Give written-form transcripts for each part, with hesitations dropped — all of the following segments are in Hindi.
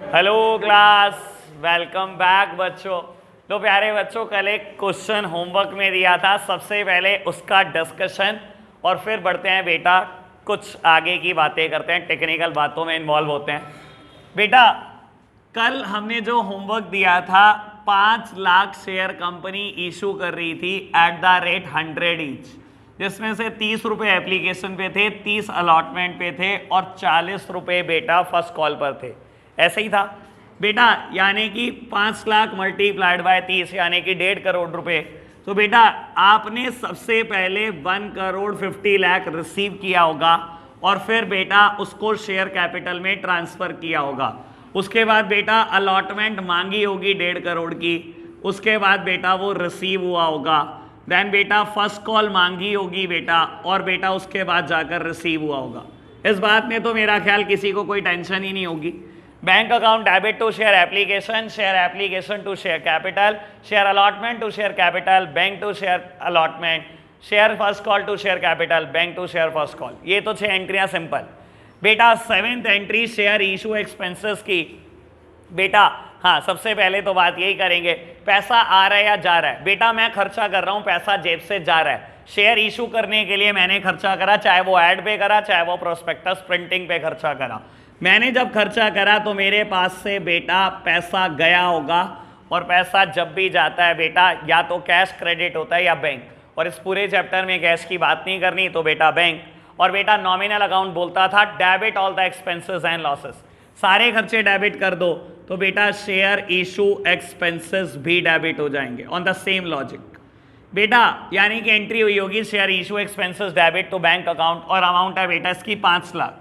हेलो क्लास, वेलकम बैक बच्चों। तो प्यारे बच्चों, कल एक क्वेश्चन होमवर्क में दिया था, सबसे पहले उसका डिस्कशन और फिर बढ़ते हैं बेटा, कुछ आगे की बातें करते हैं, टेक्निकल बातों में इन्वॉल्व होते हैं। बेटा कल हमने जो होमवर्क दिया था, 5 लाख शेयर कंपनी इशू कर रही थी एट द रेट 100 ईच, जिसमें से 30 रुपये एप्लीकेशन पे थे, 30 अलॉटमेंट पे थे और 40 रुपये बेटा फर्स्ट कॉल पर थे। ऐसे ही था बेटा, यानी कि 5 लाख मल्टीप्लाइड बाय 30 यानी कि 1.5 करोड़ रुपए। तो बेटा आपने सबसे पहले 1 करोड़ 50 लाख रिसीव किया होगा और फिर बेटा उसको शेयर कैपिटल में ट्रांसफर किया होगा। उसके बाद बेटा अलॉटमेंट मांगी होगी 1.5 करोड़ की, उसके बाद बेटा वो रिसीव हुआ होगा। देन बेटा फर्स्ट कॉल मांगी होगी बेटा, और बेटा उसके बाद जाकर रिसीव हुआ होगा। इस बात में तो मेरा ख्याल किसी को कोई टेंशन ही नहीं होगी। Bank account debit to share application to share capital, share allotment to share capital, bank to share allotment, share first call to share capital, bank to share first call. ये तो 6 एंट्रियां सिंपल। बेटा 7th entry share issue expenses की। बेटा हाँ, सबसे पहले तो बात यही करेंगे, पैसा आ रहा है या जा रहा है। बेटा मैं खर्चा कर रहा हूँ, पैसा जेब से जा रहा है। शेयर इशू करने के लिए मैंने खर्चा करा, चाहे वो ऐड पे करा, चाहे वो प्रोस्पेक्टस प्रिंटिंग पे खर्चा करा। मैंने जब खर्चा करा तो मेरे पास से बेटा पैसा गया होगा, और पैसा जब भी जाता है बेटा या तो कैश क्रेडिट होता है या बैंक, और इस पूरे चैप्टर में कैश की बात नहीं करनी तो बेटा बैंक। और बेटा नॉमिनल अकाउंट बोलता था debit all the expenses and losses, सारे खर्चे डेबिट कर दो तो बेटा शेयर इशू एक्सपेंसेस भी डेबिट हो जाएंगे ऑन द सेम लॉजिक। बेटा यानी कि एंट्री हुई होगी share issue expenses debit to bank account, और अमाउंट है बेटा इसकी 5 लाख।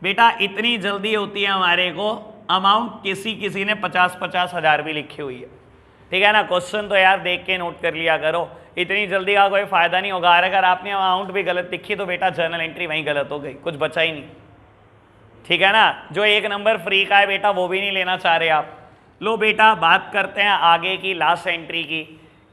बेटा इतनी जल्दी होती है हमारे को, अमाउंट किसी ने 50-50 हज़ार भी लिखी हुई है, ठीक है ना। क्वेश्चन तो यार देख के नोट कर लिया करो, इतनी जल्दी का कोई फायदा नहीं होगा। और अगर आपने अमाउंट भी गलत लिखी तो बेटा जर्नल एंट्री वहीं गलत हो गई, कुछ बचा ही नहीं, ठीक है ना। जो 1 नंबर फ्री का है बेटा वो भी नहीं लेना चाह रहे आप। लो बेटा बात करते हैं आगे की, लास्ट एंट्री की।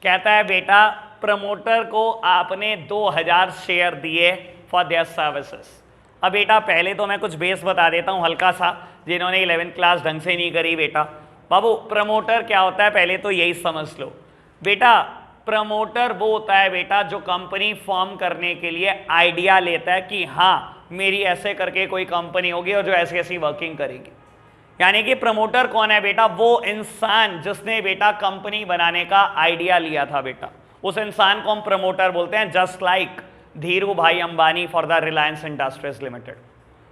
कहता है बेटा प्रमोटर को आपने 2000 शेयर दिए फॉर देयर सर्विसेज। अब बेटा पहले तो मैं कुछ बेस बता देता हूँ हल्का सा, जिन्होंने 11th क्लास ढंग से नहीं करी। बेटा बाबू प्रमोटर क्या होता है पहले तो यही समझ लो। बेटा प्रमोटर वो होता है बेटा जो कंपनी फॉर्म करने के लिए आइडिया लेता है कि हाँ मेरी ऐसे करके कोई कंपनी होगी और जो ऐसी ऐसी वर्किंग करेगी। यानी कि प्रमोटर कौन है बेटा, वो इंसान जिसने बेटा कंपनी बनाने का आइडिया लिया था बेटा, उस इंसान को हम प्रमोटर बोलते हैं। जस्ट लाइक धीरू भाई Ambani for the Reliance industries limited,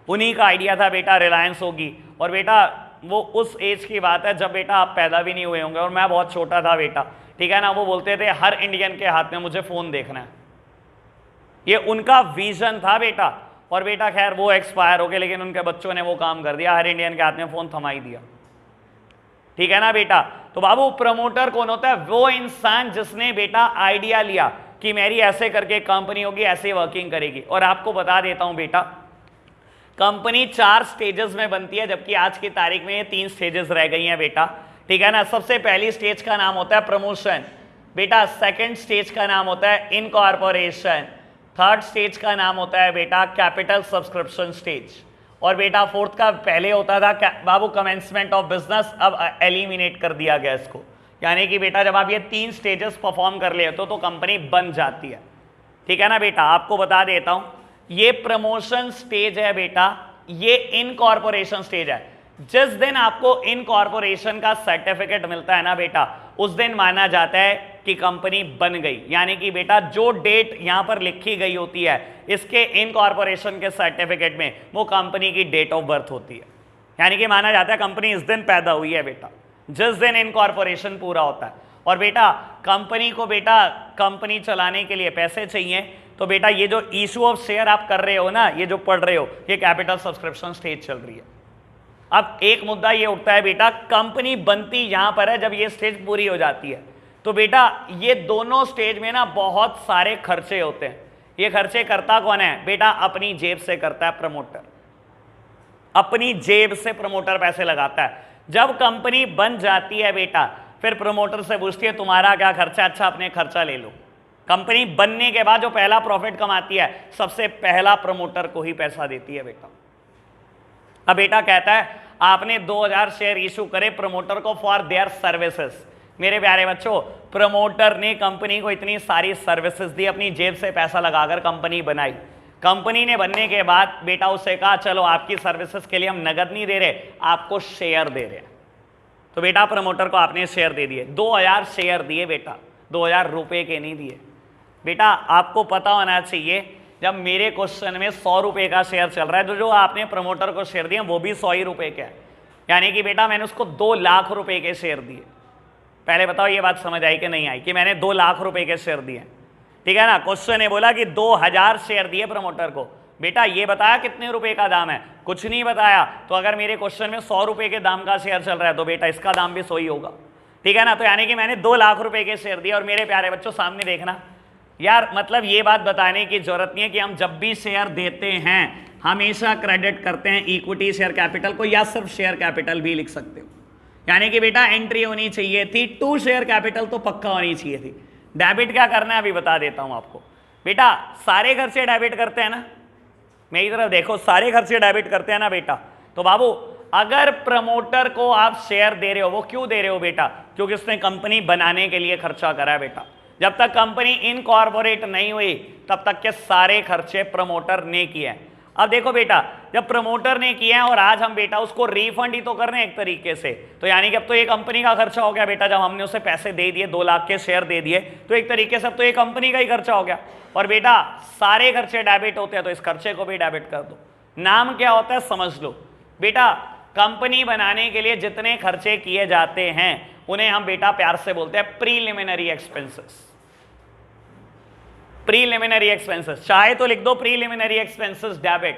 उन्हीं का आइडिया था बेटा रिलायंस होगी। और बेटा वो उस एज की बात है जब बेटा आप पैदा भी नहीं हुए होंगे और मैं बहुत छोटा था बेटा, ठीक है ना। वो बोलते थे हर इंडियन के हाथ में मुझे फोन देखना है, ये उनका विजन था बेटा। और बेटा खैर वो एक्सपायर हो गए, लेकिन उनके बच्चों ने वो काम कर दिया, हर इंडियन के हाथ में फोन थमा ही दिया, ठीक है ना बेटा। तो बाबू प्रमोटर कौन होता है, वो इंसान जिसने बेटा आइडिया लिया कि मेरी ऐसे करके कंपनी होगी, ऐसे वर्किंग करेगी। और आपको बता देता हूं बेटा कंपनी 4 स्टेजेस में बनती है, जबकि आज की तारीख में ये 3 स्टेजेस रह गई हैं बेटा, ठीक है ना। सबसे पहली स्टेज का नाम होता है प्रमोशन बेटा, सेकंड स्टेज का नाम होता है इनकॉर्पोरेशन, थर्ड स्टेज का नाम होता है बेटा कैपिटल सब्सक्रिप्शन स्टेज, और बेटा फोर्थ का पहले होता था बाबू कमेंसमेंट ऑफ बिजनेस, अब एलिमिनेट कर दिया गया इसको। यानी कि बेटा जब आप ये 3 स्टेजेस परफॉर्म कर लेते हो तो कंपनी बन जाती है, ठीक है ना बेटा। आपको बता देता हूं ये प्रमोशन स्टेज है बेटा, ये इनकॉर्पोरेशन स्टेज है। जिस दिन आपको इनकॉर्पोरेशन का सर्टिफिकेट मिलता है ना बेटा, उस दिन माना जाता है कि कंपनी बन गई। यानी कि बेटा जो डेट यहां पर लिखी गई होती है इसके इनकॉर्पोरेशन के सर्टिफिकेट में, वो कंपनी की डेट ऑफ बर्थ होती है। यानी कि माना जाता है कंपनी इस दिन पैदा हुई है बेटा, जिस दिन इनकॉर्पोरेशन पूरा होता है। और बेटा कंपनी को बेटा कंपनी चलाने के लिए पैसे चाहिए, तो बेटा ये जो इशू ऑफ शेयर आप कर रहे हो ना, ये जो पढ़ रहे हो, ये कैपिटल सब्सक्रिप्शन स्टेज चल रही है। अब एक मुद्दा ये उठता है बेटा, कंपनी बनती यहां पर है, जब ये स्टेज पूरी हो जाती है तो बेटा ये दोनों स्टेज में ना बहुत सारे खर्चे होते हैं। ये खर्चे करता कौन है बेटा, अपनी जेब से करता है प्रमोटर, अपनी जेब से प्रमोटर पैसे लगाता है। जब कंपनी बन जाती है बेटा, फिर प्रमोटर से पूछती है तुम्हारा क्या खर्चा, अच्छा अपने खर्चा ले लो। कंपनी बनने के बाद जो पहला प्रॉफिट कमाती है सबसे पहला प्रमोटर को ही पैसा देती है बेटा। अब बेटा कहता है आपने 2000 शेयर इशू करे प्रमोटर को फॉर देयर सर्विसेज। मेरे प्यारे बच्चों, प्रमोटर ने कंपनी को इतनी सारी सर्विसेज दी, अपनी जेब से पैसा लगाकर कंपनी बनाई। कंपनी ने बनने के बाद बेटा उससे कहा चलो आपकी सर्विसेज के लिए हम नगद नहीं दे रहे, आपको शेयर दे रहे हैं। तो बेटा प्रमोटर को आपने शेयर दे दिए, 2000 शेयर दिए बेटा, 2000 रुपए के नहीं दिए। बेटा आपको पता होना चाहिए जब मेरे क्वेश्चन में 100 रुपए का शेयर चल रहा है तो जो आपने प्रमोटर को शेयर दिया वो भी 100 ही रुपए का है, यानी कि बेटा मैंने उसको 2 लाख रुपए के शेयर दिए। पहले बताओ ये बात समझ आई कि नहीं आई कि मैंने 2 लाख रुपए के शेयर दिए, ठीक है ना। क्वेश्चन ने बोला कि 2000 शेयर दिए प्रमोटर को, बेटा ये बताया कितने रुपए का दाम है, कुछ नहीं बताया। तो अगर मेरे क्वेश्चन में 100 रुपए के दाम का शेयर चल रहा है तो बेटा इसका दाम भी 100 ही होगा, ठीक है ना। तो यानी कि मैंने 2 लाख रुपए के शेयर दिए। और मेरे प्यारे बच्चों सामने देखना यार, मतलब ये बात बताने की जरूरत नहीं है कि हम जब भी शेयर देते हैं हमेशा क्रेडिट करते हैं इक्विटी शेयर कैपिटल को, या सिर्फ शेयर कैपिटल भी लिख सकते हो। यानी कि बेटा एंट्री होनी चाहिए थी टू शेयर कैपिटल, तो पक्का होनी चाहिए थी। डेबिट क्या करना है अभी बता देता हूं आपको। बेटा सारे खर्चे डेबिट करते हैं ना, मेरी तरफ देखो, सारे खर्चे डेबिट करते हैं ना बेटा। तो बाबू अगर प्रमोटर को आप शेयर दे रहे हो, वो क्यों दे रहे हो बेटा, क्योंकि उसने कंपनी बनाने के लिए खर्चा करा है बेटा। जब तक कंपनी इनकॉर्पोरेट नहीं हुई तब तक के सारे खर्चे प्रमोटर ने किए हैं। अब देखो बेटा, जब प्रमोटर ने किए हैं और आज हम बेटा उसको रिफंड ही तो कर रहे हैं एक तरीके से, तो यानी कि अब तो ये कंपनी का खर्चा हो गया बेटा। जब हमने उसे पैसे दे दिए, 2 लाख के शेयर दे दिए, तो एक तरीके से अब तो ये कंपनी का ही खर्चा हो गया। और बेटा सारे खर्चे डेबिट होते हैं तो इस खर्चे को भी डेबिट कर दो। नाम क्या होता है समझ लो बेटा। कंपनी बनाने के लिए जितने खर्चे किए जाते हैं उन्हें हम बेटा प्यार से बोलते हैं प्रीलिमिनरी एक्सपेंसेस। प्रीलिमिनरी एक्सपेंसेस, चाहे तो लिख दो प्रीलिमिनरी एक्सपेंसेस डेबिट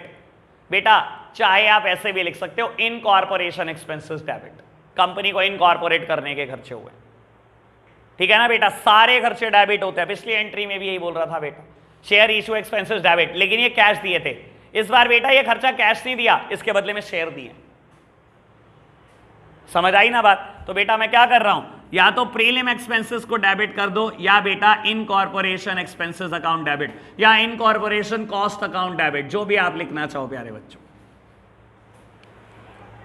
बेटा, चाहे आप ऐसे भी लिख सकते हो इनकॉर्पोरेशन एक्सपेंसेस डेबिट, कंपनी को इनकॉर्पोरेट करने के खर्चे हुए, ठीक है ना बेटा। सारे खर्चे डेबिट होते हैं, पिछली एंट्री में भी यही बोल रहा था बेटा, शेयर इशू एक्सपेंसेस डेबिट, लेकिन ये कैश दिए थे। इस बार बेटा ये खर्चा कैश नहीं दिया, इसके बदले में शेयर दिए। समझ आई ना बात। तो बेटा मैं क्या कर रहा हूं, या तो प्रीलिम एक्सपेंसेस को डेबिट कर दो, या बेटा इनकॉर्पोरेशन एक्सपेंसेस अकाउंट डेबिट, या इनकॉर्पोरेशन कॉस्ट अकाउंट डेबिट, जो भी आप लिखना चाहो प्यारे बच्चों,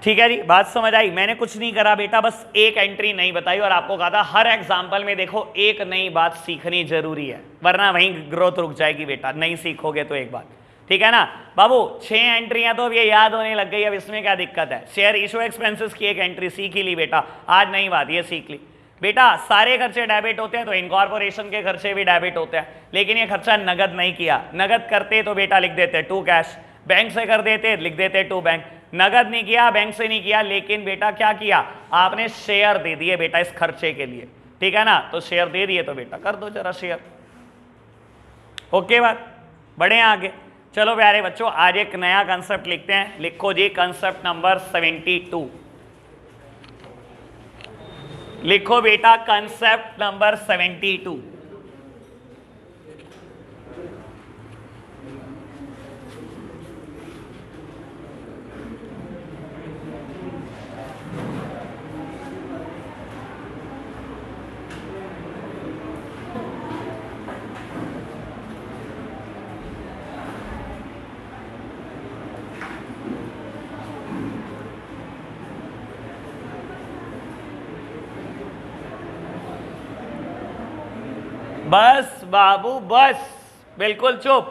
ठीक है जी। बात समझ आई। मैंने कुछ नहीं करा बेटा, बस एक एंट्री नहीं बताई और आपको कहा था हर एग्जाम्पल में देखो एक नई बात सीखनी जरूरी है, वरना वहीं ग्रोथ रुक जाएगी बेटा, नहीं सीखोगे तो एक बात, ठीक है ना बाबू। 6 एंट्रियां तो अब ये याद होने लग गई, अब इसमें क्या दिक्कत है। शेयर इशू एक्सपेंसेस की एक एंट्री सीख ही ली बेटा, आज नई बात ये सीख ली बेटा। सारे खर्चे डेबिट होते हैं तो इनकॉर्पोरेशन के खर्चे भी डेबिट होते हैं, लेकिन ये खर्चा नगद नहीं किया। नगद करते तो बेटा लिख देते टू कैश, बैंक से कर देते लिख देते टू बैंक। नगद नहीं किया, बैंक से नहीं किया, लेकिन बेटा क्या किया, आपने शेयर दे दिए बेटा इस खर्चे के लिए, ठीक है ना। तो शेयर दे दिए तो बेटा कर दो जरा शेयर, ओके बात। बढ़े आगे, चलो प्यारे बच्चों आज एक नया कंसेप्ट लिखते हैं। लिखो जी कंसेप्ट नंबर 72, लिखो बेटा कंसेप्ट नंबर 72। बस बाबू बस, बिल्कुल चुप।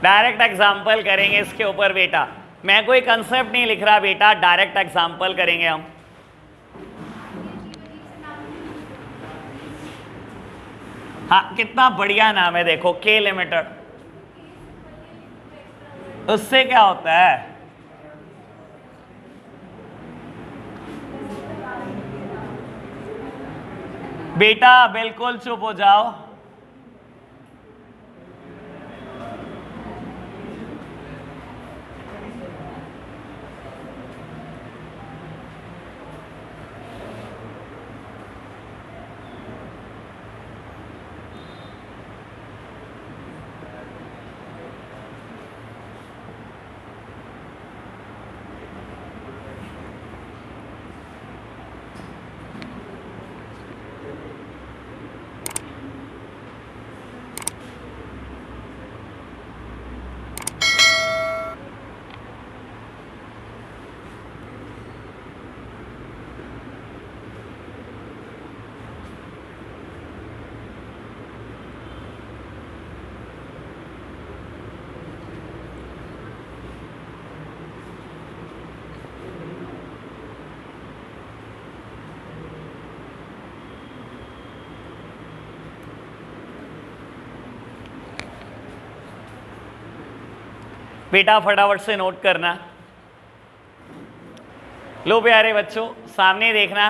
डायरेक्ट एग्जाम्पल करेंगे इसके ऊपर बेटा, मैं कोई कंसेप्ट नहीं लिख रहा बेटा, डायरेक्ट एग्जाम्पल करेंगे हम। हाँ कितना बढ़िया नाम है देखो, के लिमिटेड। उससे क्या होता है बेटा, बिल्कुल चुप हो जाओ। बेटा फटाफट से नोट करना। लो प्यारे बच्चों सामने देखना,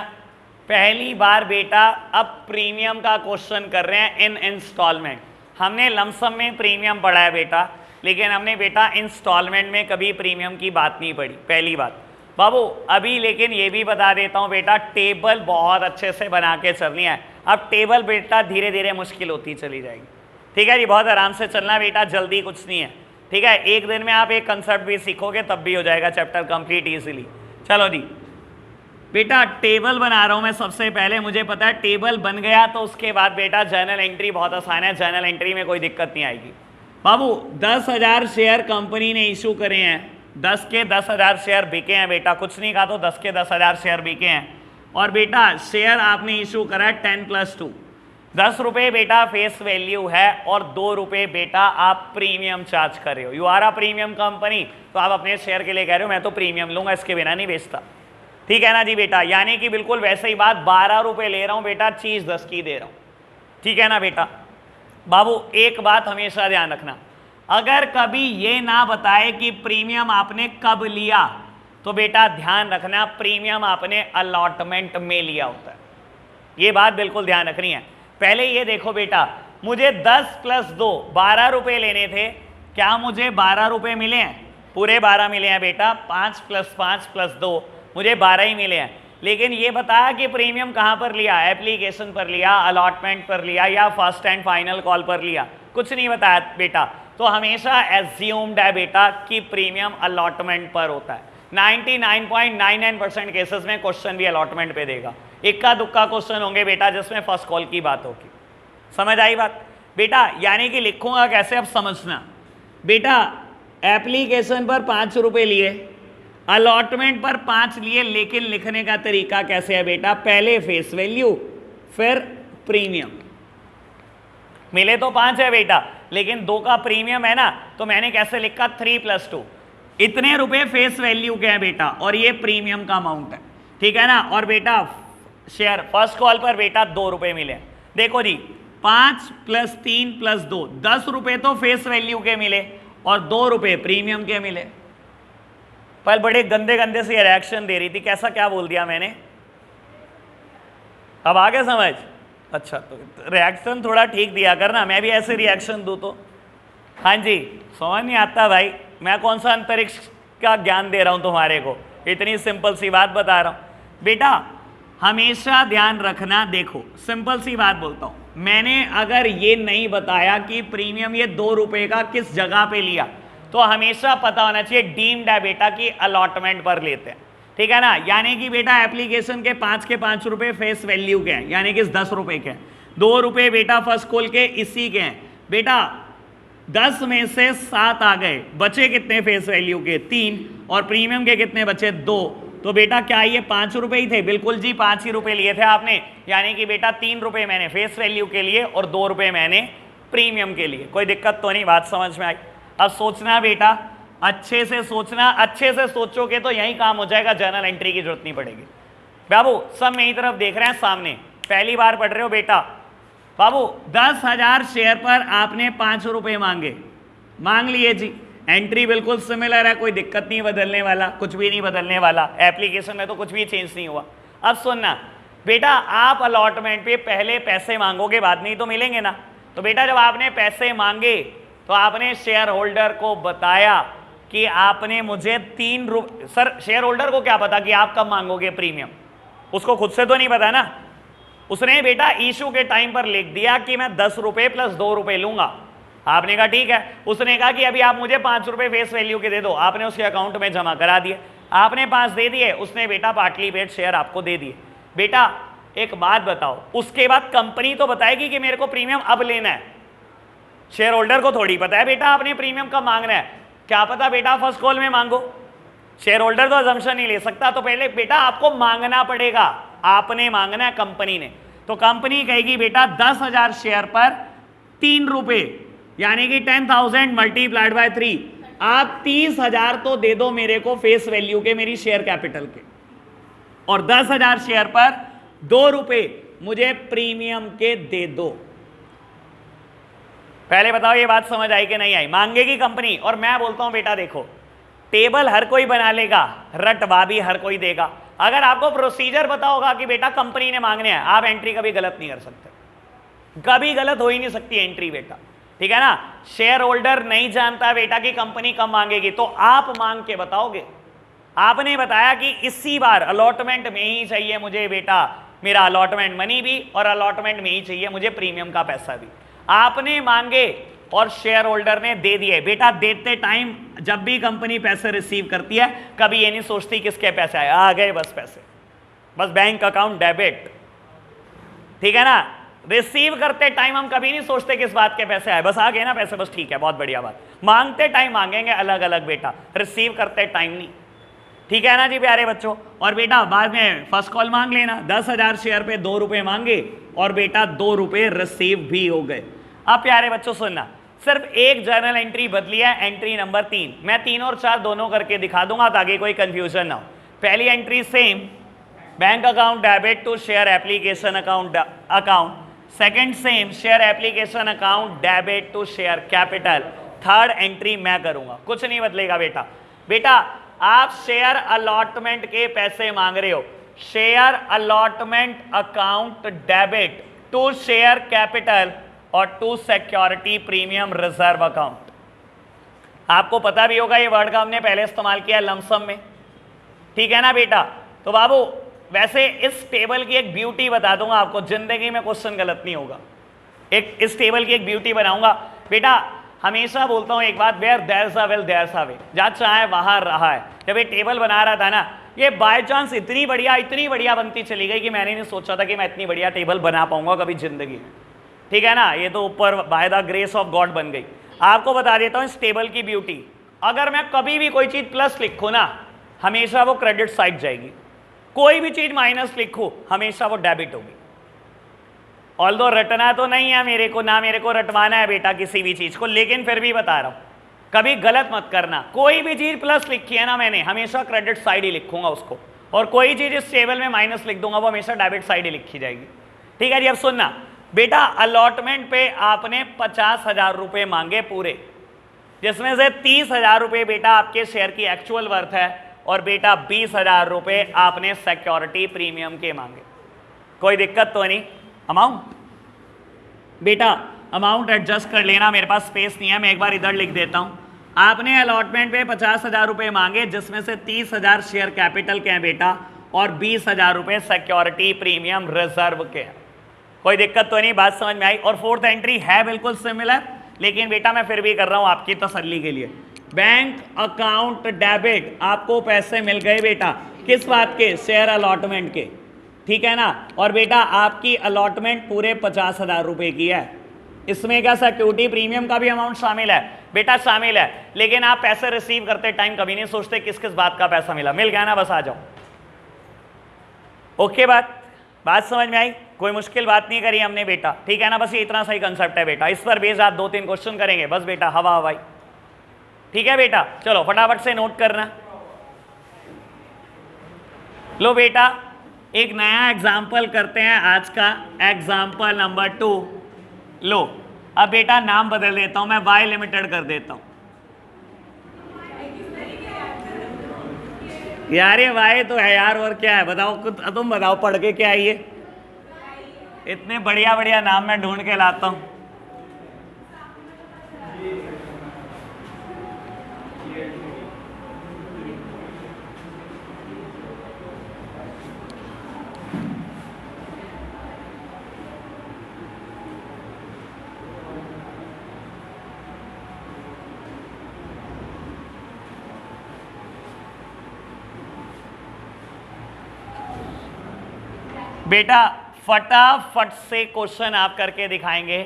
पहली बार बेटा अब प्रीमियम का क्वेश्चन कर रहे हैं इन इंस्टॉलमेंट। हमने लमसम में प्रीमियम पढ़ा है बेटा, लेकिन हमने बेटा इंस्टॉलमेंट में कभी प्रीमियम की बात नहीं पढ़ी, पहली बात बाबू। अभी लेकिन ये भी बता देता हूँ बेटा, टेबल बहुत अच्छे से बना के चलनी है। अब टेबल बेटा धीरे धीरे मुश्किल होती चली जाएगी, ठीक है जी। बहुत आराम से चलना बेटा, जल्दी कुछ नहीं है, ठीक है। एक दिन में आप एक कंसेप्ट भी सीखोगे तब भी हो जाएगा चैप्टर कंप्लीट इजीली। चलो जी बेटा टेबल बना रहा हूं मैं। सबसे पहले मुझे पता है टेबल बन गया तो उसके बाद बेटा जर्नल एंट्री बहुत आसान है, जर्नल एंट्री में कोई दिक्कत नहीं आएगी बाबू। 10,000 शेयर कंपनी ने इशू करे हैं, 10 के 10,000 शेयर बिके हैं बेटा, कुछ नहीं कहा तो 10 के 10,000 शेयर बिके हैं। और बेटा शेयर आपने इशू करा है 10+2, 10 रुपये बेटा फेस वैल्यू है और 2 रुपये बेटा आप प्रीमियम चार्ज कर रहे हो। You are a premium company, तो आप अपने शेयर के लिए कह रहे हो मैं तो प्रीमियम लूंगा, इसके बिना नहीं बेचता, ठीक है ना जी बेटा। यानी कि बिल्कुल वैसे ही बात, 12 रुपये ले रहा हूं बेटा, चीज 10 की दे रहा हूं, ठीक है ना बेटा। बाबू एक बात हमेशा ध्यान रखना, अगर कभी ये ना बताए कि प्रीमियम आपने कब लिया तो बेटा ध्यान रखना प्रीमियम आपने अलॉटमेंट में लिया होता है, ये बात बिल्कुल ध्यान रखनी है। पहले ये देखो बेटा, मुझे 10+2 12 रुपये लेने थे, क्या मुझे 12 रुपये मिले हैं? पूरे 12 मिले हैं बेटा। 5+5+2 मुझे 12 ही मिले हैं। लेकिन ये बताया कि प्रीमियम कहाँ पर लिया, एप्लीकेशन पर लिया, अलॉटमेंट पर लिया या फर्स्ट एंड फाइनल कॉल पर लिया, कुछ नहीं बताया बेटा। तो हमेशा एज्यूम्ड है बेटा कि प्रीमियम अलॉटमेंट पर होता है। 99.99% केसेस में क्वेश्चन भी अलॉटमेंट पे देगा, इक्का दुक्का क्वेश्चन होंगे बेटा जिसमें फर्स्ट कॉल की बात होगी। समझ आई बात बेटा? यानी कि लिखूंगा कैसे अब समझना बेटा। एप्लीकेशन पर 5 रुपये लिए, अलॉटमेंट पर 5 लिए, लेकिन लिखने का तरीका कैसे है बेटा? पहले फेस वैल्यू फिर प्रीमियम। मिले तो 5 है बेटा, लेकिन 2 का प्रीमियम है ना, तो मैंने कैसे लिखा 3+2। इतने रुपए फेस वैल्यू के हैं बेटा और ये प्रीमियम का अमाउंट है, ठीक है ना। और बेटा शेयर फर्स्ट कॉल पर बेटा 2 रुपए मिले। देखो जी 5+3+2 10 रुपए तो फेस वैल्यू के मिले और 2 रुपए प्रीमियम के मिले। पर बड़े गंदे गंदे से रिएक्शन दे रही थी, कैसा क्या बोल दिया मैंने, अब आ गया समझ? अच्छा तो रिएक्शन थोड़ा ठीक दिया करना, मैं भी ऐसे रिएक्शन दूं तो। हाँ जी समझ नहीं आता भाई, मैं कौन सा अंतरिक्ष का ज्ञान दे रहा हूं तुम्हारे को, इतनी सिंपल सी बात बता रहा हूं बेटा। हमेशा ध्यान रखना, देखो सिंपल सी बात बोलता हूं, मैंने अगर ये नहीं बताया कि प्रीमियम ये 2 रुपए का किस जगह पे लिया, तो हमेशा पता होना चाहिए डीम्ड है बेटा कि अलॉटमेंट पर लेते हैं, ठीक है ना। यानी कि बेटा एप्लीकेशन के 5 रुपए फेस वैल्यू के हैं, यानी कि 10 रुपए के हैं, 2 रुपए बेटा फर्स्ट कॉल के इसी के हैं बेटा। 10 में से 7 आ गए, बचे कितने फेस वैल्यू के? 3, और प्रीमियम के कितने बचे? 2। तो बेटा क्या ये 5 रुपए ही थे? बिल्कुल जी 5 ही रुपए लिए थे आपने, यानी कि बेटा 3 रुपए मैंने फेस वैल्यू के लिए और 2 रुपए मैंने प्रीमियम के लिए। कोई दिक्कत तो नहीं, बात समझ में आई? अब सोचना बेटा, अच्छे से सोचना, अच्छे से सोचोगे तो यही काम हो जाएगा, जर्नल एंट्री की जरूरत नहीं पड़ेगी। बाबू सब मेरी तरफ देख रहे हैं सामने, पहली बार पढ़ रहे हो बेटा। बाबू 10,000 शेयर पर आपने 5 रुपए मांगे, मांग लिए जी। एंट्री बिल्कुल सिमिलर है, कोई दिक्कत नहीं बदलने वाला, कुछ भी नहीं बदलने वाला, एप्लीकेशन में तो कुछ भी चेंज नहीं हुआ। अब सुनना बेटा, आप अलॉटमेंट पे पहले पैसे मांगोगे, बाद में ही तो मिलेंगे ना। तो बेटा जब आपने पैसे मांगे तो आपने शेयर होल्डर को बताया कि आपने मुझे 3 रुपये। सर शेयर होल्डर को क्या पता कि आप कब मांगोगे प्रीमियम? उसको खुद से तो नहीं पता ना। उसने बेटा इशू के टाइम पर लिख दिया कि मैं 10 रुपये प्लस 2 रुपये लूंगा। आपने कहा ठीक है। उसने कहा कि अभी आप मुझे 5 रुपये फेस वैल्यू के दे दो, आपने उसके अकाउंट में जमा करा दिए, आपने 5 दे दिए, उसने बेटा पार्टली पेड शेयर आपको दे दिए। बेटा एक बात बताओ, उसके बाद कंपनी तो बताएगी कि मेरे को प्रीमियम अब लेना है, शेयर होल्डर को थोड़ी पता है बेटा आपने प्रीमियम कब मांगना है। क्या पता बेटा फर्स्ट कॉल में मांगो, शेयर होल्डर तो अजम्पशन नहीं ले सकता। तो पहले बेटा आपको मांगना पड़ेगा, आपने मांगना है, कंपनी ने। तो कंपनी कहेगी बेटा 10,000 शेयर पर 3 रुपए, यानी कि 10,000 मल्टीप्लाइड बाय 3, आप 30,000 तो दे दो मेरे को फेस वैल्यू के, मेरी शेयर कैपिटल के, और 10,000 शेयर पर 2 रुपए मुझे प्रीमियम के दे दो। पहले बताओ ये बात समझ आई कि नहीं आई? मांगेगी कंपनी और मैं बोलता हूं बेटा देखो टेबल हर कोई बना लेगा, रटवा भी हर कोई देगा। अगर आपको प्रोसीजर पता होगा कि बेटा कंपनी ने मांगने हैं, आप एंट्री कभी गलत नहीं कर सकते, कभी गलत हो ही नहीं सकती एंट्री बेटा, ठीक है ना। शेयर होल्डर नहीं जानता बेटा कि कंपनी कब मांगेगी, तो आप मांग के बताओगे। आपने बताया कि इसी बार अलॉटमेंट में ही चाहिए मुझे बेटा मेरा अलॉटमेंट मनी भी, और अलॉटमेंट में ही चाहिए मुझे प्रीमियम का पैसा भी। आपने मांगे और शेयर होल्डर ने दे दिए। बेटा देते टाइम जब भी कंपनी पैसे रिसीव करती है कभी ये नहीं सोचती किसके पैसे आए, आ गए बस पैसे, बस बैंक अकाउंट डेबिट, ठीक है ना। रिसीव करते टाइम हम कभी नहीं सोचते किस बात के पैसे आए, बस आ गए ना पैसे, बस ठीक है, बहुत बढ़िया बात। मांगते टाइम मांगेंगे अलग अलग बेटा, रिसीव करते टाइम नहीं, ठीक है ना जी प्यारे बच्चों। और बेटा बाद में फर्स्ट कॉल मांग लेना, 10,000 शेयर पे 2 रुपए मांगे और बेटा 2 रुपए रिसीव भी हो गए। अब प्यारे बच्चों सुनना, सिर्फ एक जर्नल एंट्री बदली है, एंट्री नंबर 3। मैं 3 और 4 दोनों करके दिखा दूंगा ताकि कोई कंफ्यूजन ना हो। पहली entry same, bank account debit to share application account. Second same, share application account debit to share capital. Third entry मैं करूंगा, कुछ नहीं बदलेगा बेटा। बेटा आप शेयर अलॉटमेंट के पैसे मांग रहे हो, share allotment account debit to share capital और to security premium reserve account. आपको पता भी होगा ये वर्ड का हमने पहले इस्तेमाल किया लमसम में, ठीक है ना बेटा। तो बाबू वैसे इस टेबल की एक ब्यूटी बता दूंगा आपको, जिंदगी में क्वेश्चन गलत नहीं होगा। एक इस टेबल की एक ब्यूटी बनाऊंगा बेटा। हमेशा बोलता हूं एक बात, where there is a will there is a way, जहां चाहे वहां रहा है। जब ये टेबल बना रहा था ना, ये बाय चांस इतनी बढ़िया बनती चली गई कि मैंने नहीं सोचा था कि मैं इतनी बढ़िया टेबल बना पाऊंगा कभी जिंदगी में, ठीक है ना। ये तो ऊपर by the grace of God बन गई। आपको बता देता हूं इस टेबल की ब्यूटी, अगर मैं कभी भी कोई चीज प्लस लिखूं ना, हमेशा वो क्रेडिट साइड जाएगी। कोई भी चीज माइनस लिखूं हमेशा वो डेबिट होगी। ऑल्दो रटना तो नहीं है मेरे को, ना मेरे को रटवाना है बेटा किसी भी चीज को, लेकिन फिर भी बता रहा हूं कभी गलत मत करना। कोई भी चीज प्लस लिखी है ना मैंने, हमेशा क्रेडिट साइड ही लिखूंगा उसको, और कोई चीज इस टेबल में माइनस लिख दूंगा वो हमेशा डेबिट साइड ही लिखी जाएगी, ठीक है जी। अब सुनना बेटा, अलॉटमेंट पे आपने 50,000 रुपए मांगे पूरे, जिसमें से 30,000 रुपए बेटा आपके शेयर की एक्चुअल वर्थ है, और बेटा 20,000 रुपए आपने सिक्योरिटी प्रीमियम के मांगे। कोई दिक्कत तो नहीं? अमाउंट बेटा अमाउंट एडजस्ट कर लेना, मेरे पास स्पेस नहीं है, मैं एक बार इधर लिख देता हूं। आपने अलॉटमेंट पे 50,000 रुपए मांगे, जिसमें से 30,000 शेयर कैपिटल के हैं बेटा, और 20,000 रुपए सिक्योरिटी प्रीमियम रिजर्व के हैं। कोई दिक्कत तो नहीं? बात समझ में आई? और फोर्थ एंट्री है बिल्कुल सिमिलर, लेकिन बेटा मैं फिर भी कर रहा हूं आपकी तसल्ली के लिए। बैंक अकाउंट डेबिट, आपको पैसे मिल गए बेटा, किस बात के? शेयर अलॉटमेंट के, ठीक है ना। और बेटा आपकी अलॉटमेंट पूरे 50,000 रुपए की है, इसमें क्या सिक्योरिटी प्रीमियम का भी अमाउंट शामिल है? बेटा शामिल है, लेकिन आप पैसे रिसीव करते टाइम कभी नहीं सोचते किस किस बात का पैसा मिला, मिल गया ना, बस आ जाओ। ओके, बात समझ में आई? कोई मुश्किल बात नहीं करी हमने बेटा, ठीक है ना। बस ये इतना सही कंसेप्ट है बेटा, इस पर बेस आप 2-3 क्वेश्चन करेंगे बस बेटा, हवा हवाई, ठीक है बेटा। चलो फटाफट से नोट करना। लो बेटा एक नया एग्जाम्पल करते हैं, आज का एग्जाम्पल नंबर 2। लो अब बेटा नाम बदल देता हूं मैं, वाई लिमिटेड कर देता हूं। यार ये वाई तो है यार, और क्या है बताओ, तुम बताओ पढ़ के क्या है ये? इतने बढ़िया बढ़िया नाम मैं ढूंढ के लाता हूं। बेटा फटाफट से क्वेश्चन आप करके दिखाएंगे,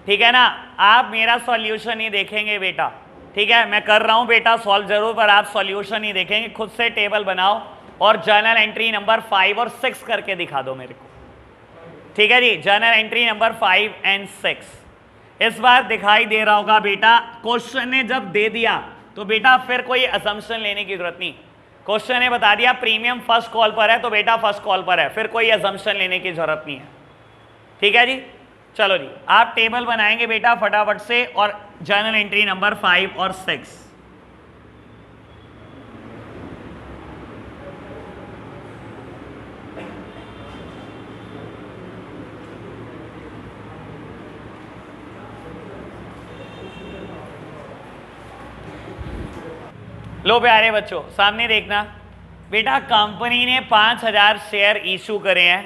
ठीक है ना। आप मेरा सॉल्यूशन ही देखेंगे बेटा, ठीक है। मैं कर रहा हूं बेटा सॉल्व जरूर, पर आप सॉल्यूशन ही देखेंगे। खुद से टेबल बनाओ और जर्नल एंट्री नंबर 5 और 6 करके दिखा दो मेरे को, ठीक है जी। जर्नल एंट्री नंबर 5 एंड 6 इस बार दिखाई दे रहा होगा बेटा। क्वेश्चन ने जब दे दिया तो बेटा फिर कोई असम्पशन लेने की जरूरत नहीं। क्वेश्चन ने बता दिया प्रीमियम फर्स्ट कॉल पर है, तो बेटा फर्स्ट कॉल पर है, फिर कोई असम्पशन लेने की जरूरत नहीं है, ठीक है जी। चलो जी, आप टेबल बनाएंगे बेटा फटाफट से, और जर्नल एंट्री नंबर 5 और 6। लो प्यारे बच्चों, सामने देखना बेटा, कंपनी ने 5000 शेयर इशू करे हैं,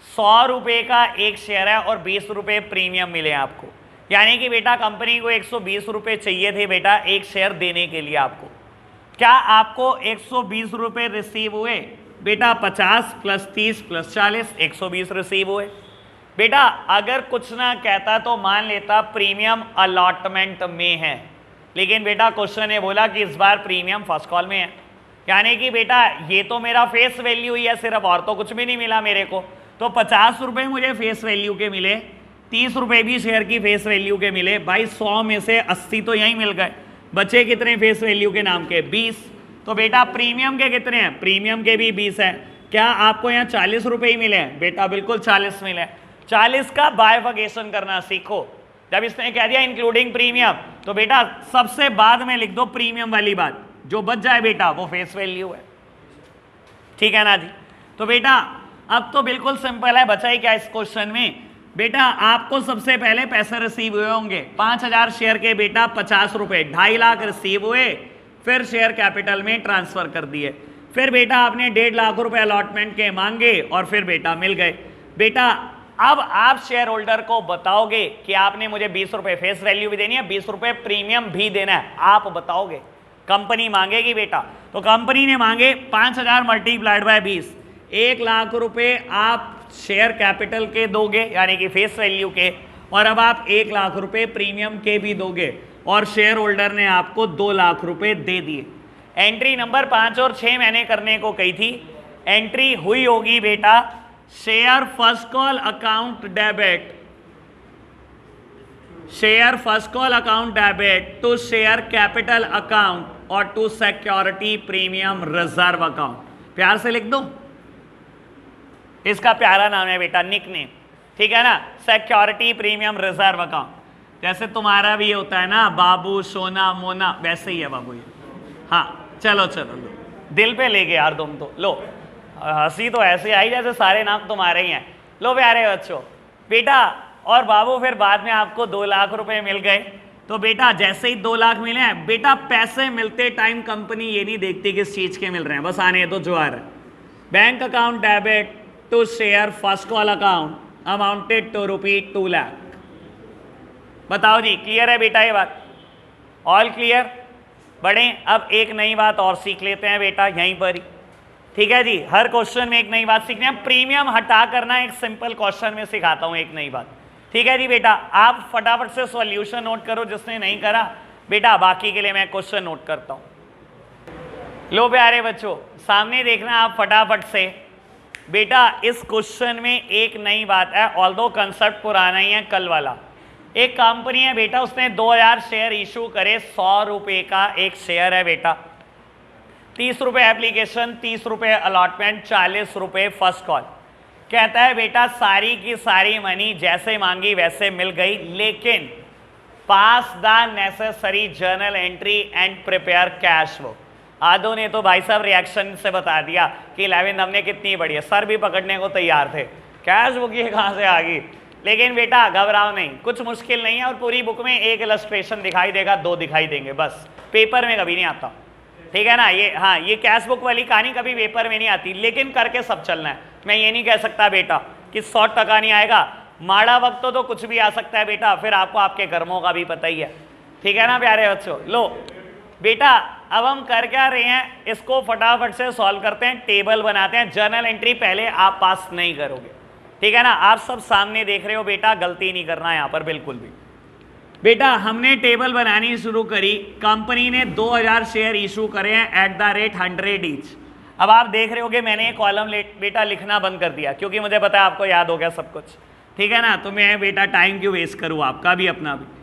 100 रुपए का एक शेयर है और 20 रुपए प्रीमियम मिले आपको। यानी कि बेटा कंपनी को 120 रुपए चाहिए थे बेटा एक शेयर देने के लिए आपको। क्या आपको 120 रुपए रिसीव हुए? बेटा 50 + 30 + 40 120 रिसीव हुए। बेटा अगर कुछ ना कहता तो मान लेता प्रीमियम अलॉटमेंट में है, लेकिन बेटा क्वेश्चन ने बोला कि इस बार प्रीमियम फर्स्ट कॉल में है। यानी कि बेटा ये तो मेरा फेस वैल्यू ही है सिर्फ, और तो कुछ भी नहीं मिला मेरे को। तो 50 रुपये मुझे फेस वैल्यू के मिले, 30 रुपये भी शेयर की फेस वैल्यू के मिले। भाई 100 में से 80 तो यहीं मिल गए, बचे कितने फेस वैल्यू के नाम के? 20। तो बेटा प्रीमियम के कितने हैं? प्रीमियम के भी 20 है। क्या आपको यहाँ 40 रुपये ही मिले हैं? बेटा बिल्कुल 40 मिले। 40 का बाइफर्केशन करना सीखो। जब इसने कह दिया इंक्लूडिंग प्रीमियम, तो बेटा सबसे बाद में लिख दो प्रीमियम वाली बात, जो बच जाए बेटा वो फेस वैल्यू है। ठीक है ना जी? तो बेटा अब तो बिल्कुल सिंपल है, बचा ही क्या इस क्वेश्चन में? बेटा आपको सबसे पहले पैसे रिसीव हुए होंगे 5000 शेयर के बेटा 50 रुपए, 2.5 लाख रिसीव हुए, फिर शेयर कैपिटल में ट्रांसफर कर दिए। फिर बेटा आपने 1.5 लाख रुपए अलॉटमेंट के मांगे और फिर बेटा मिल गए। बेटा अब आप शेयर होल्डर को बताओगे कि आपने मुझे 20 रुपए फेस वैल्यू भी देनी है, 20 रुपए प्रीमियम भी देना है, आप बताओगे। कंपनी मांगेगी बेटा, तो कंपनी ने मांगे 5000 × 20, 1 लाख रुपए आप शेयर कैपिटल के दोगे यानी कि फेस वैल्यू के, और अब आप 1 लाख रुपए प्रीमियम के भी दोगे, और शेयर होल्डर ने आपको 2 लाख रुपए दे दिए। एंट्री नंबर 5 और 6 मैंने करने को कही थी। एंट्री हुई होगी बेटा share first call account debit, share first call account debit to share capital account और to security premium reserve account. प्यार से लिख दो, इसका प्यारा नाम है बेटा निकनेम। ठीक है ना? Security premium reserve account. जैसे तुम्हारा भी होता है ना बाबू सोना मोना, वैसे ही है बाबू ये। हाँ चलो चलो लो, दिल पे ले गए यार तुम तो। लो हंसी तो ऐसे आई जैसे सारे नाम तुम्हारे ही हैं। लो प्यारे बच्चों, बेटा और बाबू फिर बाद में आपको 2 लाख रुपए मिल गए। तो बेटा जैसे ही 2 लाख मिले हैं, बेटा पैसे मिलते टाइम कंपनी ये नहीं देखती किस चीज के मिल रहे हैं, बस आने तो जो आ रहा है। Bank account debit to share first call account amounted to ₹2 lakh. बताओ जी, क्लियर है बेटा ये बात? All clear? बढ़े अब एक नई बात और सीख लेते हैं बेटा यहीं पर ही। ठीक है जी, हर क्वेश्चन में एक नई बात सीखनी है। प्रीमियम हटा करना एक सिंपल क्वेश्चन में सिखाता हूं एक नई बात। ठीक है जी बेटा, आप फटाफट से सॉल्यूशन नोट करो जिसने नहीं करा बेटा, बाकी के लिए मैं क्वेश्चन नोट करता हूं। लो प्यारे बच्चों, सामने देखना आप फटाफट से। बेटा इस क्वेश्चन में एक नई बात है, ऑल्दो कंसेप्ट पुराना ही है कल वाला। एक कंपनी है बेटा, उसने 2000 शेयर इशू करे, 100 रुपए का एक शेयर है बेटा, 30 रुपए एप्लीकेशन, 30 रुपए अलॉटमेंट, 40 रुपए फर्स्ट कॉल। कहता है बेटा सारी की सारी मनी जैसे मांगी वैसे मिल गई, लेकिन pass the necessary journal entry and prepare cash book. आदो ने तो भाई साहब रिएक्शन से बता दिया कि 11 हमने कितनी बढ़ी है, सर भी पकड़ने को तैयार थे, कैश बुक ये कहाँ से आ गई। लेकिन बेटा घबराओ नहीं, कुछ मुश्किल नहीं है, और पूरी बुक में एक इलस्ट्रेशन दिखाई देगा, 2 दिखाई देंगे बस, पेपर में कभी नहीं आता। ठीक है ना? ये हाँ, ये कैश बुक वाली कहानी कभी पेपर में नहीं आती, लेकिन करके सब चलना है। मैं ये नहीं कह सकता बेटा कि 100% नहीं आएगा, माड़ा वक्त तो कुछ भी आ सकता है बेटा, फिर आपको आपके कर्मों का भी पता ही है। ठीक है ना प्यारे बच्चों? लो बेटा अब हम कर क्या रहे हैं, इसको फटाफट से सॉल्व करते हैं, टेबल बनाते हैं। जर्नल एंट्री पहले आप पास नहीं करोगे, ठीक है ना? आप सब सामने देख रहे हो बेटा, गलती नहीं करना यहाँ पर बिल्कुल भी। बेटा हमने टेबल बनानी शुरू करी, कंपनी ने 2000 शेयर इशू करे हैं एट द रेट 100 ईच। अब आप देख रहे होगे मैंने कॉलम बेटा लिखना बंद कर दिया, क्योंकि मुझे पता है आपको याद हो गया सब कुछ। ठीक है ना? तो मैं बेटा टाइम क्यों वेस्ट करूँ, आपका भी अपना भी।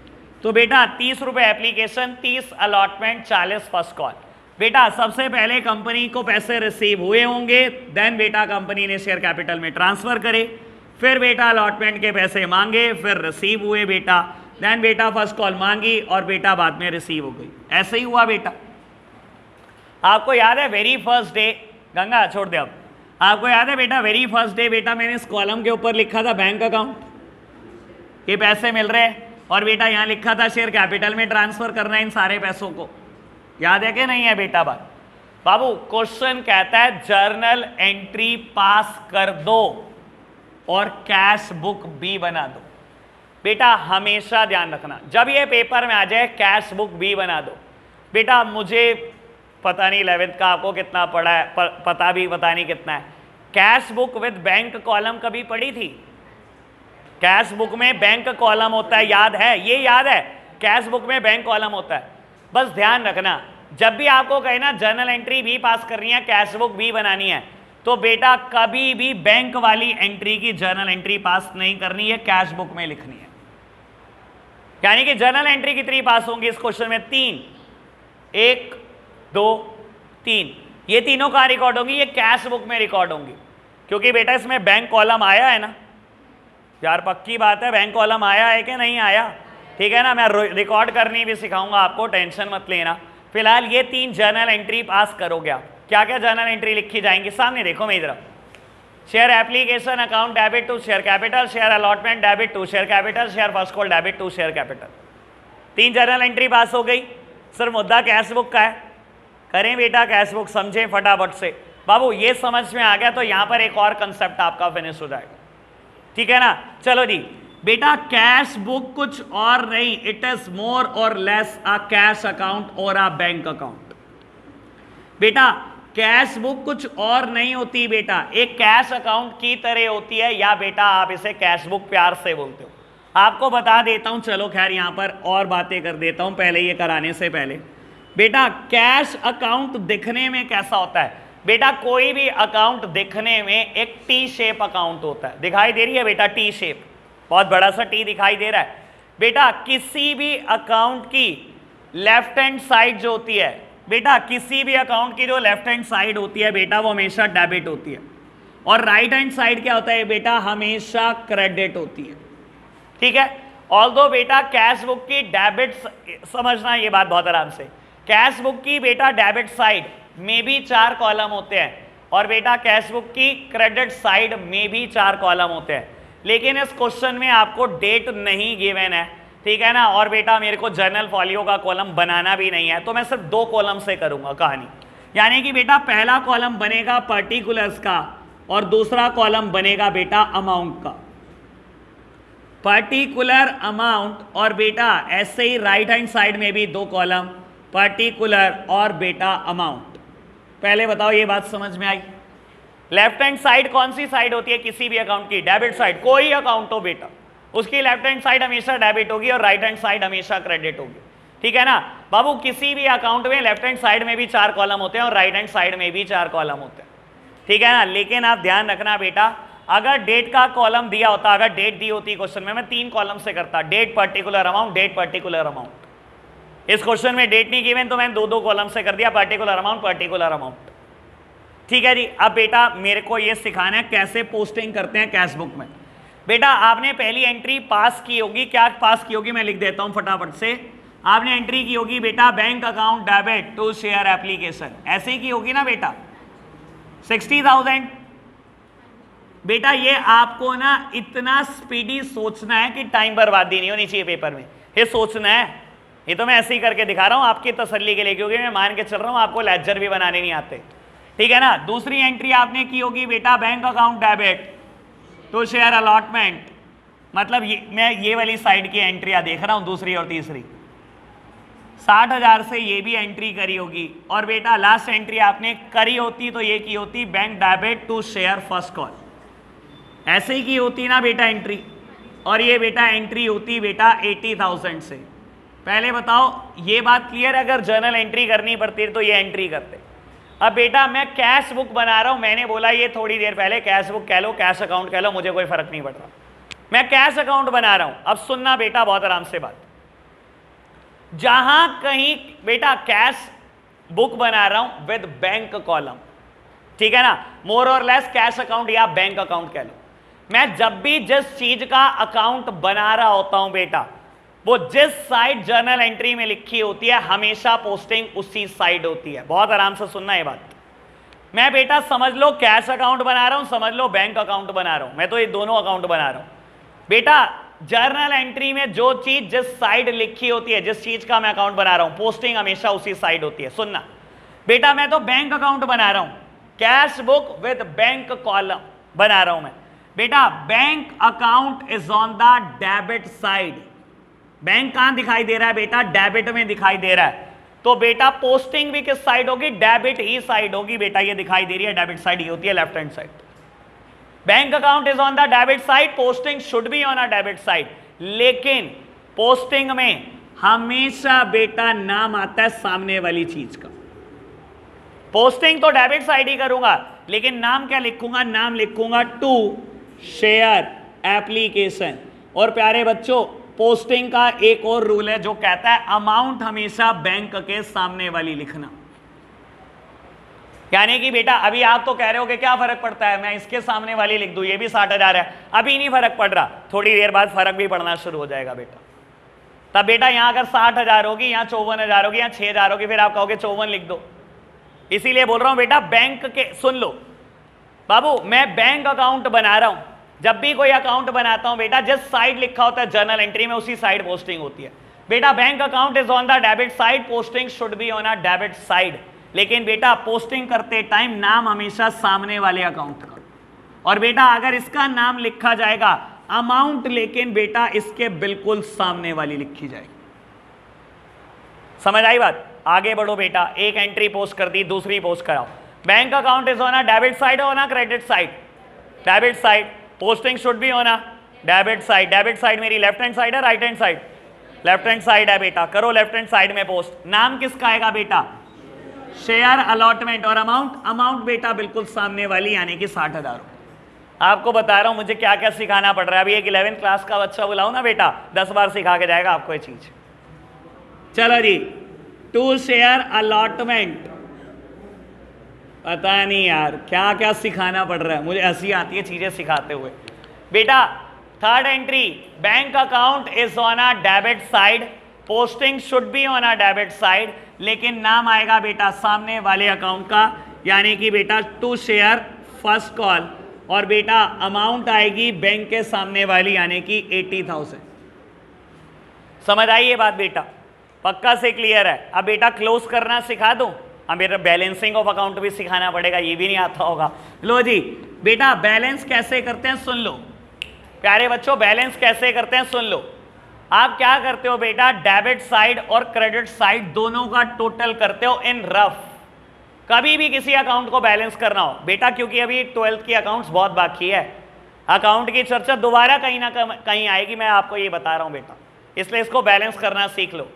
तो बेटा 30 रुपए एप्लीकेशन, 30 अलॉटमेंट, 40 फर्स्ट कॉल। बेटा सबसे पहले कंपनी को पैसे रिसीव हुए होंगे, देन बेटा कंपनी ने शेयर कैपिटल में ट्रांसफर करे, फिर बेटा अलॉटमेंट के पैसे मांगे, फिर रिसीव हुए बेटा, देन बेटा फर्स्ट कॉल मांगी और बेटा बाद में रिसीव हो गई। ऐसे ही हुआ बेटा। आपको याद है वेरी फर्स्ट डे, गंगा छोड़ दे अब, आपको याद है बेटा वेरी फर्स्ट डे बेटा मैंने इस कॉलम के ऊपर लिखा था बैंक अकाउंट, ये पैसे मिल रहे हैं, और बेटा यहाँ लिखा था शेयर कैपिटल में ट्रांसफर करना है इन सारे पैसों को। याद है कि नहीं है बेटा बात? बाबू क्वेश्चन कहता है जर्नल एंट्री पास कर दो और कैश बुक भी बना दो। बेटा हमेशा ध्यान रखना जब ये पेपर में आ जाए कैश बुक भी बना दो। बेटा मुझे पता नहीं 11th का आपको कितना पढ़ा है, पता नहीं कितना है। Cash book with bank column कभी पढ़ी थी? कैश बुक में बैंक कॉलम होता है, याद है? ये याद है कैश बुक में बैंक कॉलम होता है। बस ध्यान रखना जब भी आपको कहे ना जर्नल एंट्री भी पास करनी है, कैश बुक भी बनानी है, तो बेटा कभी भी बैंक वाली एंट्री की जर्नल एंट्री पास नहीं करनी है, कैश बुक में लिखनी है। यानी कि जर्नल एंट्री कितनी पास होंगी इस क्वेश्चन में? 3, 1, 2, 3, ये तीनों कहाँ रिकॉर्ड होंगी? ये कैश बुक में रिकॉर्ड होंगी, क्योंकि बेटा इसमें बैंक कॉलम आया है ना यार, पक्की बात है बैंक कॉलम आया है कि नहीं आया? ठीक है ना, मैं रिकॉर्ड करनी भी सिखाऊंगा आपको, टेंशन मत लेना। फिलहाल ये 3 जर्नल एंट्री पास करोगे आप। क्या क्या जर्नल एंट्री लिखी जाएंगी? सामने देखो मेरी तरफ, share application account debit to share capital, share allotment debit to share capital, share first call debit to share capital. 3 journal entry pass हो गई। सर मुद्दा कैश बुक का है, करें बेटा कैश बुक, समझें फटाफट से। बाबू ये समझ में आ गया तो यहाँ पर एक और कंसेप्ट आपका फिनिश हो जाएगा, ठीक है ना? चलो जी बेटा, कैश बुक कुछ और नहीं, इट इज मोर और लेस अ कैश अकाउंट और अ बैंक अकाउंट। बेटा कैश बुक कुछ और नहीं होती बेटा, एक कैश अकाउंट की तरह होती है, या बेटा आप इसे कैश बुक प्यार से बोलते हो। आपको बता देता हूं, चलो खैर यहां पर और बातें कर देता हूं पहले ये कराने से पहले। बेटा कैश अकाउंट दिखने में कैसा होता है? बेटा कोई भी अकाउंट दिखने में एक टी शेप अकाउंट होता है, दिखाई दे रही है बेटा? टी शेप, बहुत बड़ा सा टी दिखाई दे रहा है। बेटा किसी भी अकाउंट की लेफ्ट हैंड साइड जो होती है, बेटा किसी भी अकाउंट की जो लेफ्ट हैंड साइड होती है बेटा वो हमेशा डेबिट होती है, और राइट हैंड साइड क्या होता है बेटा? हमेशा क्रेडिट होती है, ठीक है? ऑल्दो बेटा कैश बुक की डेबिट, समझना ये बात बहुत आराम से, कैश बुक की बेटा डेबिट साइड में भी 4 कॉलम होते हैं, और बेटा कैश बुक की क्रेडिट साइड में भी 4 कॉलम होते हैं। लेकिन इस क्वेश्चन में आपको डेट नहीं गिवन है, ठीक है ना? और बेटा मेरे को जर्नल फॉलियो का कॉलम बनाना भी नहीं है, तो मैं सिर्फ 2 कॉलम से करूंगा कहानी। यानी कि बेटा पहला कॉलम बनेगा पर्टिकुलर्स का और दूसरा कॉलम बनेगा बेटा अमाउंट का। पर्टिकुलर अमाउंट, और बेटा ऐसे ही राइट हैंड साइड में भी 2 कॉलम, पर्टिकुलर और बेटा अमाउंट। पहले बताओ ये बात समझ में आई? लेफ्ट हैंड साइड कौन सी साइड होती है किसी भी अकाउंट की? Debit side. कोई अकाउंट हो बेटा उसकी लेफ्ट हैंड साइड हमेशा डेबिट होगी और राइट हैंड साइड हमेशा क्रेडिट होगी, ठीक है ना बाबू? किसी भी अकाउंट में लेफ्ट हैंड साइड में भी 4 कॉलम होते हैं और राइट हैंड साइड में भी 4 कॉलम होते हैं, ठीक है ना? लेकिन आप ध्यान रखना बेटा, अगर डेट का कॉलम दिया होता, अगर डेट दी होती क्वेश्चन में, मैं 3 कॉलम से करता, date particular amount, date particular amount. इस क्वेश्चन में डेट नहीं गिवन तो मैंने 2 कॉलम से कर दिया, पर्टिकुलर अमाउंट, पर्टिकुलर अमाउंट, ठीक है जी? अब बेटा मेरे को ये सिखाना है कैसे पोस्टिंग करते हैं कैश बुक में। बेटा आपने पहली एंट्री पास की होगी, क्या पास की होगी मैं लिख देता हूं फटाफट से। आपने एंट्री की होगी बेटा bank account debit to share application, ऐसे ही की होगी ना बेटा, 60,000। बेटा ये आपको ना इतना स्पीडी सोचना है कि टाइम बर्बादी नहीं होनी चाहिए पेपर में, ये सोचना है। ये तो मैं ऐसे ही करके दिखा रहा हूं आपकी तसल्ली के लिए, क्योंकि मैं मान के चल रहा हूं आपको लेजर भी बनाने नहीं आते, ठीक है ना? दूसरी एंट्री आपने की होगी बेटा bank account debit to share allotment, मतलब मैं ये वाली साइड की एंट्रियां देख रहा हूं, दूसरी और तीसरी। 60,000 से ये भी एंट्री करी होगी, और बेटा लास्ट एंट्री आपने करी होती तो ये की होती bank debit to share first call, ऐसे ही की होती ना बेटा एंट्री। और ये बेटा एंट्री होती बेटा 80,000 से। पहले बताओ ये बात क्लियर है? अगर जर्नल एंट्री करनी पड़ती तो ये एंट्री करते। अब बेटा मैं कैश बुक बना रहा हूं, मैंने बोला ये थोड़ी देर पहले, कैश बुक कह लो कैश अकाउंट कह लो, मुझे कोई फर्क नहीं पड़ रहा, मैं कैश अकाउंट बना रहा हूं। अब सुनना बेटा बहुत आराम से बात, जहां कहीं बेटा कैश बुक बना रहा हूं विद बैंक कॉलम, ठीक है ना? मोर और लेस कैश अकाउंट या बैंक अकाउंट कह लो। मैं जब भी जिस चीज का अकाउंट बना रहा होता हूं बेटा, वो जिस साइड जर्नल एंट्री में लिखी होती है हमेशा पोस्टिंग उसी साइड होती है। बहुत आराम से सुनना ये बात। मैं बेटा समझ लो कैश अकाउंट बना रहा हूं, समझ लो बैंक अकाउंट बना रहा हूं, मैं तो ये दोनों अकाउंट बना रहा हूं बेटा। जर्नल एंट्री में जो चीज जिस साइड लिखी होती है, जिस चीज का मैं अकाउंट बना रहा हूं, पोस्टिंग हमेशा उसी साइड होती है। सुनना बेटा, मैं तो बैंक अकाउंट बना रहा हूं, cash book with bank column बना रहा हूं मैं बेटा। Bank account is on the debit side. Bank कहां दिखाई दे रहा है बेटा? डेबिट में दिखाई दे रहा है। तो बेटा पोस्टिंग भी किस साइड होगी? डेबिट ही साइड होगी बेटा। ये दिखाई दे रही है डेबिट साइड ही होती है, left hand side. Bank account is on the debit side, posting should be on a debit side. लेकिन पोस्टिंग में हमेशा बेटा नाम आता है सामने वाली चीज का। पोस्टिंग तो डेबिट साइड ही करूंगा, लेकिन नाम क्या लिखूंगा? नाम लिखूंगा टू शेयर एप्लीकेशन। और प्यारे बच्चों, पोस्टिंग का एक और रूल है जो कहता है अमाउंट हमेशा बैंक के सामने वाली लिखना। यानी कि बेटा अभी आप तो कह रहे हो कि क्या फर्क पड़ता है, मैं इसके सामने वाली लिख दूं, ये भी 60,000 है। अभी नहीं फर्क पड़ रहा, थोड़ी देर बाद फर्क भी पड़ना शुरू हो जाएगा बेटा। तब बेटा यहां अगर 60,000 होगी, यहां 54,000 होगी, यहां 6,000 होगी, फिर आप कहोगे 54 लिख दो। इसीलिए बोल रहा हूं बेटा, बैंक के सुन लो बाबू, मैं बैंक अकाउंट बना रहा हूं। जब भी कोई अकाउंट बनाता हूं बेटा, जिस साइड लिखा होता है जर्नल एंट्री में उसी साइड पोस्टिंग होती है बेटा। Bank account is on the debit side, posting should be on a debit side. लेकिन बेटा पोस्टिंग करते टाइम नाम हमेशा सामने वाले अकाउंट का। और बेटा अगर इसका नाम लिखा जाएगा अमाउंट, लेकिन बेटा इसके बिल्कुल सामने वाली लिखी जाएगी। समझ आई बात? आगे बढ़ो बेटा, एक एंट्री पोस्ट कर दी, दूसरी पोस्ट कराओ। Bank account is on a debit side और on a credit side? Debit side. Posting should be on a debit side. Debit side मेरी लेफ्ट हैंड साइड है, right hand side? Left hand side है बेटा। करो लेफ्ट हैंड साइड में पोस्ट। नाम किसका आएगा बेटा? Share allotment. और अमाउंट? अमाउंट बेटा बिल्कुल सामने वाली, यानी कि 60,000। आपको बता रहा हूं मुझे क्या क्या सिखाना पड़ रहा है। अभी एक 11th क्लास का बच्चा बुलाओ ना बेटा, 10 बार सिखा के जाएगा आपको ये चीज। चलो जी, टू शेयर अलॉटमेंट। पता नहीं यार क्या क्या सिखाना पड़ रहा है, मुझे हंसी आती है चीजें सिखाते हुए बेटा। Third entry, bank account is on a debit side, posting should be on a debit side, लेकिन नाम आएगा बेटा सामने वाले अकाउंट का, यानी कि बेटा टू शेयर फर्स्ट कॉल। और बेटा अमाउंट आएगी बैंक के सामने वाली, यानी कि 80,000। समझ आई ये बात बेटा? पक्का से क्लियर है? अब बेटा क्लोज करना सिखा दूं? अब मेरा बैलेंसिंग ऑफ अकाउंट भी सिखाना पड़ेगा, ये भी नहीं आता होगा। लो जी बेटा, बैलेंस कैसे करते हैं सुन लो प्यारे बच्चों। बैलेंस कैसे करते हैं सुन लो। आप क्या करते हो बेटा, डेबिट साइड और क्रेडिट साइड दोनों का टोटल करते हो इन रफ। कभी भी किसी अकाउंट को बैलेंस करना हो बेटा, क्योंकि अभी 12th की अकाउंट्स बहुत बाकी है, अकाउंट की चर्चा दोबारा कहीं ना कहीं आएगी, मैं आपको ये बता रहा हूं बेटा, इसलिए इसको बैलेंस करना सीख लो।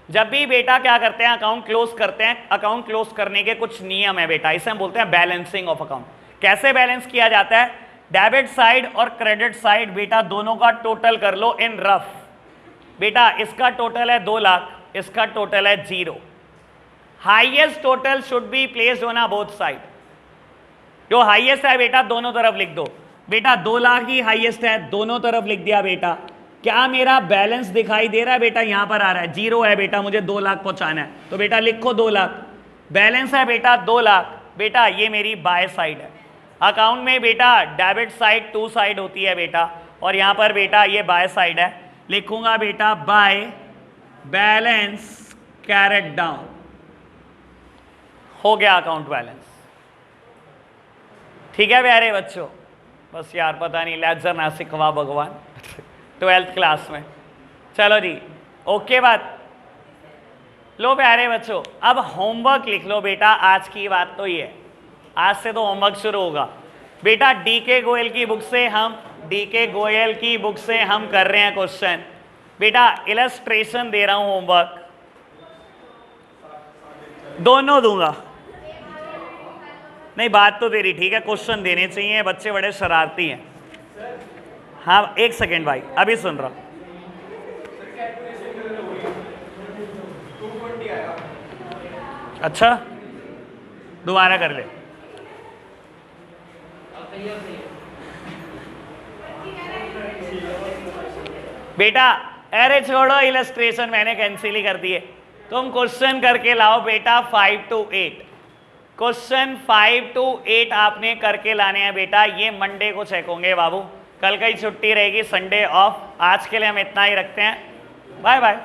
जब भी बेटा क्या करते हैं, अकाउंट क्लोज करते हैं, अकाउंट क्लोज करने के कुछ नियम है बेटा, इसे हम बोलते हैं बैलेंसिंग ऑफ अकाउंट। कैसे बैलेंस किया जाता है? डेबिट साइड और क्रेडिट साइड बेटा दोनों का टोटल कर लो इन रफ। बेटा इसका टोटल है 2 लाख, इसका टोटल है 0। Highest total should be placed on both side. जो हाईएस्ट है बेटा दोनों तरफ लिख दो। बेटा 2 लाख ही हाईएस्ट है, दोनों तरफ लिख दिया बेटा। क्या मेरा बैलेंस दिखाई दे रहा है बेटा? यहां पर आ रहा है 0 है बेटा, मुझे 2 लाख पहुंचाना है, तो बेटा लिखो 2 लाख। बैलेंस है बेटा 2 लाख। बेटा ये मेरी बाय साइड है। अकाउंट में बेटा डेबिट साइड 2 साइड होती है बेटा, और यहां पर बेटा ये बाय साइड है। लिखूंगा बेटा बाय बैलेंस कैरेट डाउन। हो गया अकाउंट बैलेंस। ठीक है प्यारे बच्चों? बस यार पता नहीं लेक्चर ना सिखवा भगवान 12th क्लास में। चलो जी ओके बात। लो प्यारे बच्चों, अब होमवर्क लिख लो बेटा। आज की बात तो ये है, आज से तो होमवर्क शुरू होगा बेटा। डीके गोयल की बुक से हम कर रहे हैं क्वेश्चन बेटा। इलस्ट्रेशन दे रहा हूं, होमवर्क दोनों दूंगा। नहीं बात तो तेरी ठीक है, क्वेश्चन देने चाहिए, बच्चे बड़े शरारती हैं। हाँ एक सेकेंड भाई, अभी सुन रहा। अच्छा दोबारा कर ले। बेटा अरे छोड़ो इलस्ट्रेशन, मैंने कैंसिल ही कर दिए। तुम क्वेश्चन करके लाओ बेटा 5 to 8। क्वेश्चन 5 to 8 आपने करके लाने हैं बेटा। ये मंडे को चेक होंगे बाबू, कल का ही छुट्टी रहेगी, संडे ऑफ। आज के लिए हम इतना ही रखते हैं, बाय बाय।